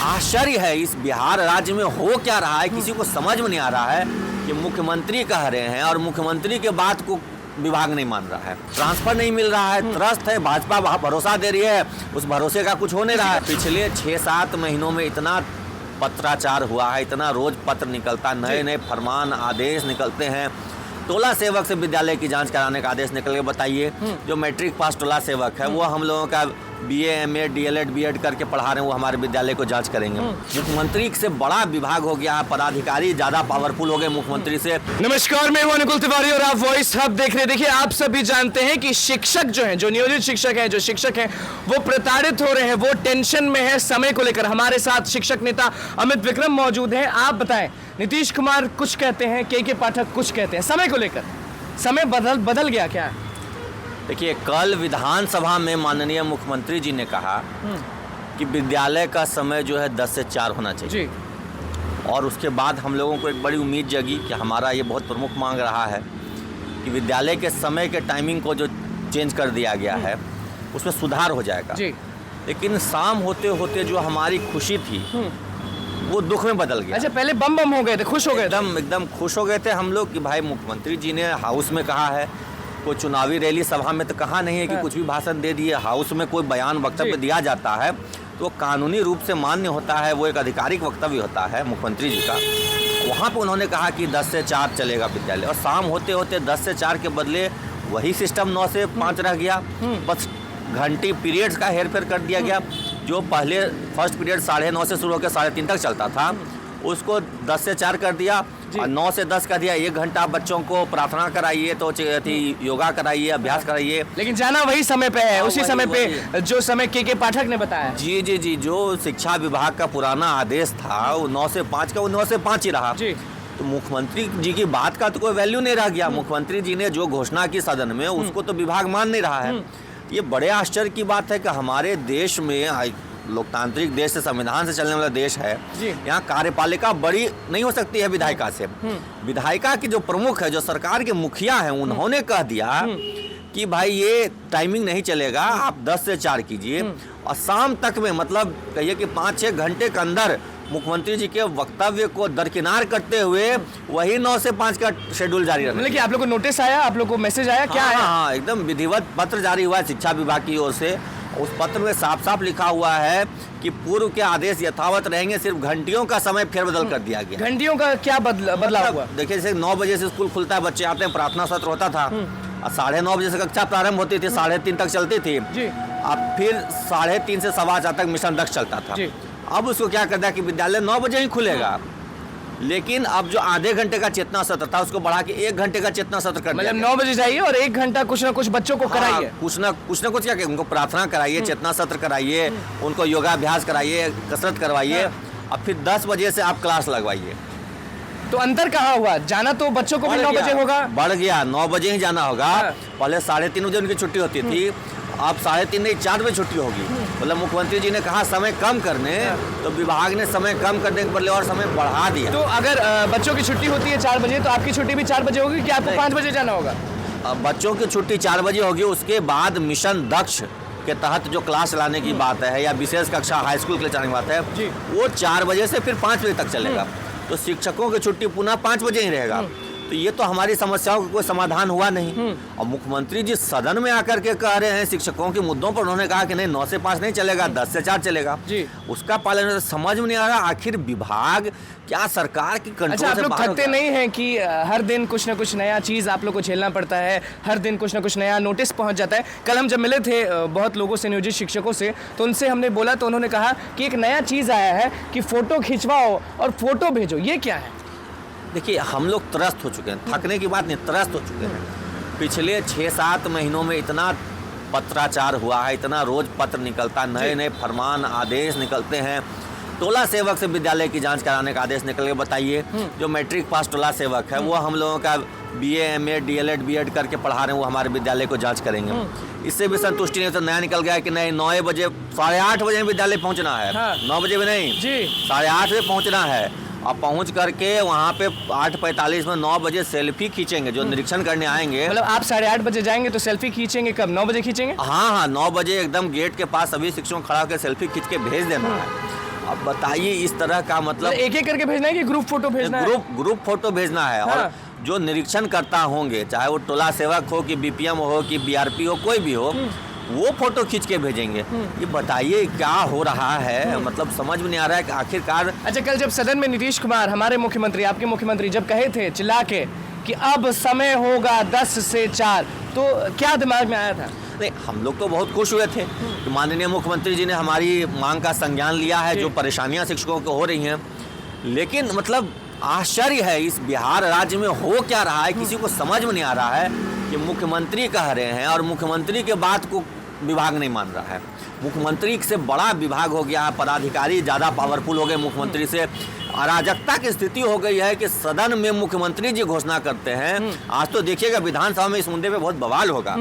आश्चर्य है इस बिहार राज्य में हो क्या रहा है, किसी को समझ में नहीं आ रहा है कि मुख्यमंत्री कह रहे हैं और मुख्यमंत्री के बात को विभाग नहीं मान रहा है, ट्रांसफर नहीं मिल रहा है, त्रस्त है, भाजपा भरोसा दे रही है, उस भरोसे का कुछ हो नहीं रहा है। पिछले 6-7 महीनों में इतना पत्राचार हुआ है, इतना रोज पत्र निकलता, नए नए फरमान आदेश निकलते हैं। टोला सेवक से विद्यालय की जांच कराने का आदेश निकल के बताइए, जो मैट्रिक पास टोला सेवक है वो हम लोगों का BA MA DLED BEd करके पढ़ा रहे हैं, वो हमारे विद्यालय को जांच करेंगे। मुख्यमंत्री से बड़ा विभाग हो गया, पदाधिकारी ज्यादा पावरफुल हो गए मुख्यमंत्री से। नमस्कार, मैं हूं अनुकुल तिवारी और आप वॉइस हब देख रहे हैं। देखिए, आप सभी जानते हैं कि शिक्षक जो हैं, जो नियोजित शिक्षक हैं, जो शिक्षक हैं, वो प्रताड़ित हो रहे हैं, वो टेंशन में है समय को लेकर। हमारे साथ शिक्षक नेता अमित विक्रम मौजूद हैं। आप बताएं, नीतीश कुमार कुछ कहते हैं, के पाठक कुछ कहते हैं, समय को लेकर समय बदल गया क्या? देखिए, कल विधानसभा में माननीय मुख्यमंत्री जी ने कहा कि विद्यालय का समय जो है 10 से 4 होना चाहिए जी। और उसके बाद हम लोगों को एक बड़ी उम्मीद जगी कि हमारा ये बहुत प्रमुख मांग रहा है कि विद्यालय के समय के टाइमिंग को जो चेंज कर दिया गया है उसमें सुधार हो जाएगा जी। लेकिन शाम होते होते जो हमारी खुशी थी वो दुख में बदल गया। अच्छा, पहले बम बम हो गए थे, खुश हो गए, एकदम खुश हो गए थे हम लोग कि भाई मुख्यमंत्री जी ने हाउस में कहा है, कोई चुनावी रैली सभा में तो कहा नहीं है कि कुछ भी भाषण दे दिए, हाउस में कोई बयान वक्तव्य दिया जाता है तो कानूनी रूप से मान्य होता है, वो एक आधिकारिक वक्तव्य होता है मुख्यमंत्री जी का। वहाँ पे उन्होंने कहा कि 10 से 4 चलेगा विद्यालय, और शाम होते होते 10 से 4 के बदले वही सिस्टम 9 से 5 रह गया। बस घंटी पीरियड्स का हेरफेर कर दिया गया। जो पहले फर्स्ट पीरियड 9:30 से शुरू होकर 3:30 तक चलता था उसको 10 से 4 कर दिया और 9 से 10 कर दिया। 1 घंटा बच्चों को प्रार्थना कराइए, तो योगा कराइए, अभ्यास कराइए। लेकिन जाना वही समय पे है, उसी समय पे जो समय के पाठक ने बताया। जी, जो शिक्षा विभाग का पुराना आदेश था वो 9 से 5 का, वो 9 से 5 ही रहा जी। तो मुख्यमंत्री जी की बात का तो कोई वैल्यू नहीं रह गया। मुख्यमंत्री जी ने जो घोषणा की सदन में उसको तो विभाग मान नहीं रहा है। ये बड़े आश्चर्य की बात है कि हमारे देश में, लोकतांत्रिक देश से, संविधान से चलने वाला देश है, यहाँ कार्यपालिका बड़ी नहीं हो सकती है विधायिका से। विधायिका की जो प्रमुख है, जो सरकार के मुखिया हैं, उन्होंने कह दिया कि भाई ये टाइमिंग नहीं चलेगा, आप 10 से 4 कीजिए। और शाम तक में, मतलब कहिए कि 5-6 घंटे के अंदर मुख्यमंत्री जी के वक्तव्य को दरकिनार करते हुए वही 9 से 5 का शेड्यूल जारी रखा। मतलब कि आप लोग को नोटिस आया, आप लोग को मैसेज आया, क्या आया? हाँ, एकदम विधिवत पत्र जारी हुआ है शिक्षा विभाग की ओर से। उस पत्र में साफ साफ लिखा हुआ है कि पूर्व के आदेश यथावत रहेंगे, सिर्फ घंटियों का समय फेरबदल कर दिया गया। घंटियों का क्या बदलाव हुआ? देखिए, जैसे 9 बजे से स्कूल खुलता है, बच्चे आते हैं, प्रार्थना सत्र होता था, और 9:30 बजे से कक्षा प्रारंभ होती थी, 3:30 तक चलती थी। अब फिर 3:30 से 4:15 तक मिशन दक्ष चलता था। अब उसको क्या कर दिया कि विद्यालय 9 बजे ही खुलेगा। लेकिन अब जो आधे घंटे का चेतना सत्र था उसको बढ़ा के 1 घंटे का चेतना सत्र कर दिया। मतलब 9 बजे जाइए और 1 घंटा कुछ ना कुछ बच्चों को कराइए। कुछ ना कुछ क्या, उनको प्रार्थना कराइए, चेतना सत्र कराइए, उनको योगाभ्यास कराइए, कसरत करवाइए। अब फिर 10 बजे से आप क्लास लगवाइए। तो अंतर कहाँ हुआ? जाना तो बच्चों को भी 9 बजे होगा, बढ़ गया, 9 बजे ही जाना होगा। पहले 3:30 बजे उनकी छुट्टी होती थी, अब 3:30 नहीं 4 बजे छुट्टी होगी। मतलब मुख्यमंत्री जी ने कहा समय कम करने, तो विभाग ने समय कम करने के बदले और समय बढ़ा दिया। तो अगर बच्चों की छुट्टी होती है 4 बजे, तो आपकी छुट्टी भी 4 बजे होगी कि आपको 5 बजे जाना होगा? बच्चों की छुट्टी 4 बजे होगी। उसके बाद मिशन दक्ष के तहत जो क्लास चलाने की बात है, या विशेष कक्षा हाई स्कूल के लिए चलाने की बात है, वो 4 बजे से फिर 5 बजे तक चलेगा। तो शिक्षकों की छुट्टी पुनः 5 बजे ही रहेगा। तो ये तो हमारी समस्याओं का कोई समाधान हुआ नहीं। और मुख्यमंत्री जी सदन में आकर के कह रहे हैं शिक्षकों के मुद्दों पर, उन्होंने कहा कि नहीं 9 से 5 नहीं चलेगा, 10 से 4 चलेगा जी। उसका पालन समझ में नहीं आ रहा। आखिर विभाग क्या सरकार की कंट्रोल से बाहर? आप लोग थकते नहीं हैं कि हर दिन कुछ ना कुछ नया चीज़ आप लोग को झेलना पड़ता है, हर दिन कुछ ना कुछ नया नोटिस पहुंच जाता है? कल हम जब मिले थे बहुत लोगों से, नियोजित शिक्षकों से, तो उनसे हमने बोला तो उन्होंने कहा कि एक नया चीज़ आया है कि फ़ोटो खिंचवाओ और फोटो भेजो। ये क्या है? देखिए, हम लोग त्रस्त हो चुके हैं, थकने की बात नहीं, त्रस्त हो चुके हैं। पिछले 6-7 महीनों में इतना पत्राचार हुआ है, इतना रोज पत्र निकलता, नए नए फरमान आदेश निकलते हैं। टोला सेवक से विद्यालय की जांच कराने का आदेश निकल के बताइए, जो मैट्रिक पास टोला सेवक है वो हम लोगों का BA MA DLED BEd करके पढ़ा रहे हैं, वो हमारे विद्यालय को जांच करेंगे। इससे भी संतुष्टि नहीं, तो नया निकल गया कि नहीं 9 बजे 8:30 बजे विद्यालय पहुंचना है। 9 बजे भी नहीं जी, 8:30 बजे पहुंचना है। अब पहुंच करके वहाँ पे 8:45 में 9 बजे सेल्फी खींचेंगे, जो निरीक्षण करने आएंगे। मतलब आप 8:30 बजे जाएंगे तो सेल्फी खींचेंगे कब? 9 बजे खींचेंगे? हाँ, 9 बजे एकदम गेट के पास सभी शिक्षकों खड़ा होकर सेल्फी खींच के भेज देना है। अब बताइए इस तरह का मतलब एक एक करके भेजना है कि ग्रुप फोटो भेजना है? ग्रुप फोटो भेजना है। हाँ। और जो निरीक्षण करता होंगे, चाहे वो टोला सेवक हो कि बीपीएम हो कि बीआरपी हो, कोई भी हो, वो फोटो खींच के भेजेंगे। ये बताइए क्या हो रहा है, मतलब समझ में नहीं आ रहा है कि आखिरकार। अच्छा, कल जब सदन में नीतीश कुमार, हमारे मुख्यमंत्री, आपके मुख्यमंत्री, जब कहे थे चिल्ला के कि अब समय होगा 10 से 4, तो क्या दिमाग में आया था? नहीं, हम लोग तो बहुत खुश हुए थे कि माननीय मुख्यमंत्री जी ने हमारी मांग का संज्ञान लिया है, जो परेशानियां शिक्षकों को हो रही हैं। लेकिन मतलब आश्चर्य है, इस बिहार राज्य में हो क्या रहा है, किसी को समझ में नहीं आ रहा है कि मुख्यमंत्री कह रहे हैं और मुख्यमंत्री के बात को विभाग नहीं मान रहा है। मुख्यमंत्री से बड़ा विभाग हो गया है, पदाधिकारी ज़्यादा पावरफुल हो गए मुख्यमंत्री से। अराजकता की स्थिति हो गई है कि सदन में मुख्यमंत्री जी घोषणा करते हैं। आज तो देखिएगा विधानसभा में इस मुद्दे पे बहुत बवाल होगा।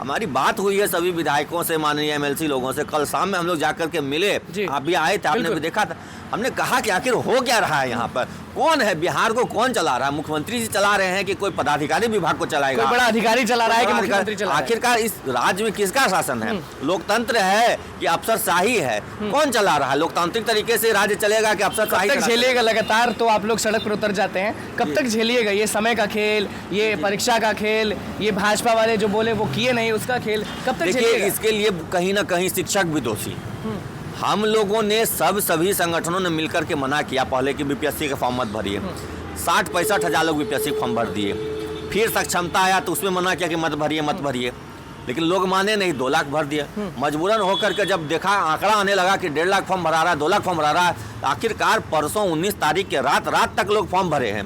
हमारी बात हुई है सभी विधायकों से, माननीय एमएलसी लोगों से। कल शाम में हम लोग जाकर के मिले, आप भी आए थे, आपने भी देखा था। हमने कहा कि आखिर हो क्या रहा है यहाँ पर, कौन है, बिहार को कौन चला रहा है? मुख्यमंत्री जी चला रहे हैं कि कोई पदाधिकारी विभाग को चलाएगा? कोई बड़ा अधिकारी चला रहा है कि मुख्यमंत्री चला रहा है? आखिरकार इस राज्य में किसका शासन है? लोकतंत्र है कि अफसरशाही है? कौन चला रहा है? लोकतांत्रिक तरीके से राज्य चलेगा कि अफसरशाही? कब तक झेलिएगा? लगातार तो आप लोग सड़क पर उतर जाते हैं, कब तक झेलिएगा? ये समय का खेल, ये परीक्षा का खेल, ये भाजपा वाले जो बोले वो किए नहीं उसका खेल, कब तक झेलिएगा? इसके लिए कहीं ना कहीं शिक्षक भी दोषी। हम लोगों ने सभी संगठनों ने मिलकर के मना किया पहले कि बीपीएससी के फॉर्म मत भरिए। 60-65 हजार लोग बीपीएससी के फॉर्म भर दिए। फिर सक्षमता आया तो उसमें मना किया कि मत भरिए। लेकिन लोग माने नहीं, 2 लाख भर दिए। मजबूरन होकर के जब देखा, आंकड़ा आने लगा कि 1.5 लाख फॉर्म भरा रहा है, 2 लाख फॉर्म भरा रहा है, आखिरकार परसों 19 तारीख के रात तक लोग फॉर्म भरे हैं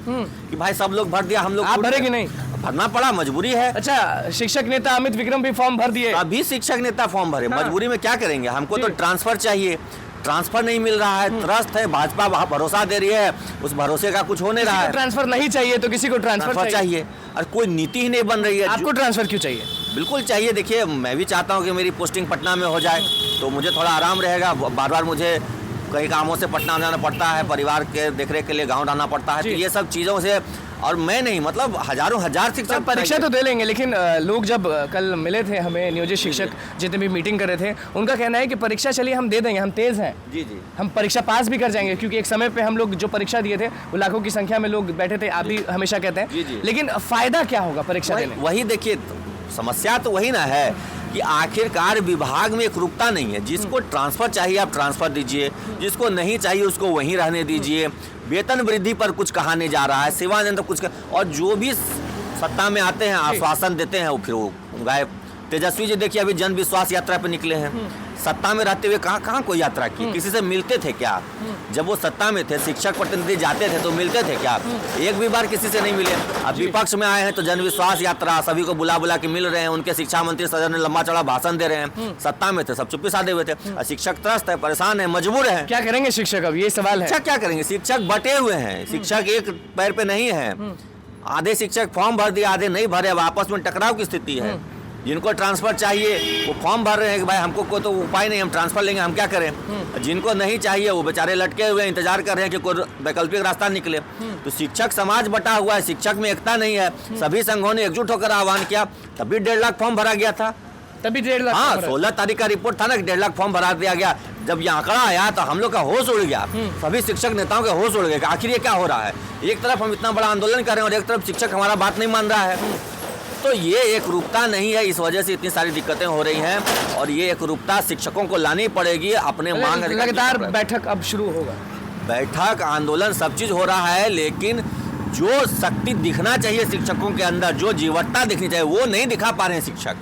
कि भाई सब लोग भर दिया, हम लोग आप भरे कि नहीं? भरना पड़ा, मजबूरी है। अच्छा, शिक्षक नेता अमित विक्रम भी फॉर्म भर दिए? अभी शिक्षक नेता फॉर्म भरे। हाँ। मजबूरी में क्या करेंगे? हमको तो ट्रांसफर चाहिए, ट्रांसफर नहीं मिल रहा है, त्रस्त है। भाजपा भरोसा दे रही है, उस भरोसे का कुछ होने रहा है। ट्रांसफर नहीं चाहिए तो किसी को ट्रांसफर चाहिए, और कोई नीति ही नहीं बन रही है। आपको ट्रांसफर क्यों चाहिए? बिल्कुल चाहिए। देखिए, मैं भी चाहता हूँ कि मेरी पोस्टिंग पटना में हो जाए, तो मुझे थोड़ा आराम रहेगा। बार बार मुझे कई कामों से पटना जाना पड़ता है, परिवार के देखरेख के लिए गाँव जाना पड़ता है, तो ये सब चीज़ों से, और मैं नहीं, मतलब हजारों हजार शिक्षक परीक्षा तो दे लेंगे। लेकिन लोग जब कल मिले थे हमें, नियोजित शिक्षक जितने भी मीटिंग कर रहे थे, उनका कहना है कि परीक्षा चलिए हम दे देंगे, हम तेज हैं, जी, हम परीक्षा पास भी कर जाएंगे। क्योंकि एक समय पे हम लोग जो परीक्षा दिए थे वो लाखों की संख्या में लोग बैठे थे, आप भी हमेशा कहते हैं। लेकिन फायदा क्या होगा परीक्षा देने? वही देखिए, समस्या तो वही ना है कि आखिरकार विभाग में एकरूपता नहीं है। जिसको ट्रांसफर चाहिए आप ट्रांसफर दीजिए, जिसको नहीं चाहिए उसको वहीं रहने दीजिए। वेतन वृद्धि पर कुछ कहा नहीं जा रहा है, सेवानिवृत्ति तो कुछ और जो भी सत्ता में आते हैं आश्वासन देते हैं, वो फिर वो गायब। तेजस्वी जी देखिए अभी जन विश्वास यात्रा पे निकले हैं। सत्ता में रहते हुए कहाँ कोई यात्रा की? किसी से मिलते थे क्या? जब वो सत्ता में थे, शिक्षक प्रतिनिधि जाते थे तो मिलते थे क्या? एक भी बार किसी से नहीं मिले। अब विपक्ष में आए हैं तो जन विश्वास यात्रा, सभी को बुला के मिल रहे हैं। उनके शिक्षा मंत्री सदन में लंबा चौड़ा भाषण दे रहे हैं। सत्ता में थे सब चुप्पी साधे हुए थे। शिक्षक त्रस्त है, परेशान है, मजबूर है। क्या करेंगे शिक्षक? अब ये सवाल है। क्या करेंगे? शिक्षक बटे हुए हैं, शिक्षक एक पैर पे नहीं है। आधे शिक्षक फॉर्म भर दिए, आधे नहीं भरे। अब आपस में टकराव की स्थिति है। जिनको ट्रांसफर चाहिए वो फॉर्म भर रहे हैं कि भाई हमको कोई तो उपाय नहीं, हम ट्रांसफर लेंगे, हम क्या करें? जिनको नहीं चाहिए वो बेचारे लटके हुए इंतजार कर रहे हैं कि कोई वैकल्पिक रास्ता निकले। तो शिक्षक समाज बटा हुआ है, शिक्षक में एकता नहीं है। सभी संघों ने एकजुट होकर आह्वान किया, तभी 1.5 लाख फॉर्म भरा गया था। तभी 1.5 लाख? हाँ, 16 तारीख का रिपोर्ट था ना कि 1.5 लाख फॉर्म भरा दिया गया। जब ये आंकड़ा आया तो हम लोग का होश उड़ गया, सभी शिक्षक नेताओं के होश उड़ गए। आखिर ये क्या हो रहा है? एक तरफ हम इतना बड़ा आंदोलन कर रहे हैं और एक तरफ शिक्षक हमारा बात नहीं मान रहा है। तो ये एकरूपता नहीं है, इस वजह से इतनी सारी दिक्कतें हो रही हैं। और ये एकरूपता शिक्षकों को लानी पड़ेगी अपने मांग। लगातार बैठक अब शुरू होगा, बैठक आंदोलन सब चीज हो रहा है, लेकिन जो शक्ति दिखना चाहिए शिक्षकों के अंदर, जो जीवटता दिखनी चाहिए, वो नहीं दिखा पा रहे हैं शिक्षक।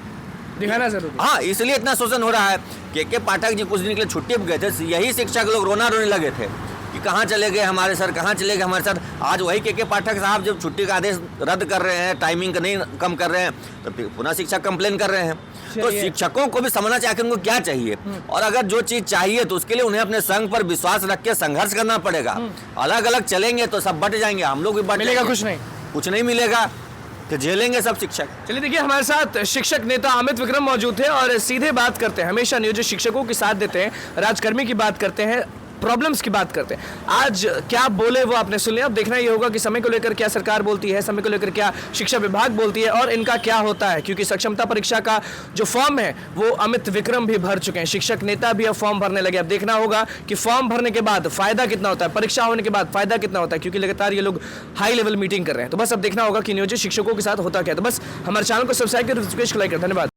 दिखाना जरूरी। हाँ, इसलिए इतना शोषण हो रहा है। के पाठक जी कुछ दिन के लिए छुट्टी पे गए थे, यही शिक्षक लोग रोना रोने लगे थे कि कहाँ चले गए हमारे सर, कहाँ चले गए हमारे सर। आज वही के पाठक साहब जब छुट्टी का आदेश रद्द कर रहे हैं, टाइमिंग का नहीं कम कर रहे हैं, तो फिर पुनः शिक्षक कंप्लेन कर रहे हैं। तो शिक्षकों को भी समझना चाहिए उनको क्या चाहिए, और अगर जो चीज चाहिए तो उसके लिए उन्हें अपने संघ पर विश्वास रख के संघर्ष करना पड़ेगा। अलग अलग चलेंगे तो सब बट जाएंगे, हम लोग भी बट मिलेगा, कुछ नहीं मिलेगा, तो झेलेंगे सब शिक्षक। चलिए देखिए, हमारे साथ शिक्षक नेता अमित विक्रम मौजूद थे और सीधे बात करते हैं। हमेशा नियोजित शिक्षकों की साथ देते हैं, राजकर्मी की बात करते हैं, प्रॉब्लम्स की बात करते हैं। आज क्या बोले वो आपने सुन लिया। अब देखना ये होगा कि समय को लेकर क्या सरकार बोलती है, समय को लेकर क्या शिक्षा विभाग बोलती है और इनका क्या होता है, क्योंकि सक्षमता परीक्षा का जो फॉर्म है वो अमित विक्रम भी भर चुके हैं, शिक्षक नेता भी अब फॉर्म भरने लगे। अब देखना होगा कि फॉर्म भरने के बाद फायदा कितना होता है, परीक्षा होने के बाद फायदा कितना होता है, क्योंकि लगातार ये लोग हाई लेवल मीटिंग कर रहे हैं। तो बस अब देखना होगा कि नियोजित शिक्षकों के साथ होता क्या है। तो बस हमारे चैनल को सब्सक्राइब कर, लाइक कर। धन्यवाद।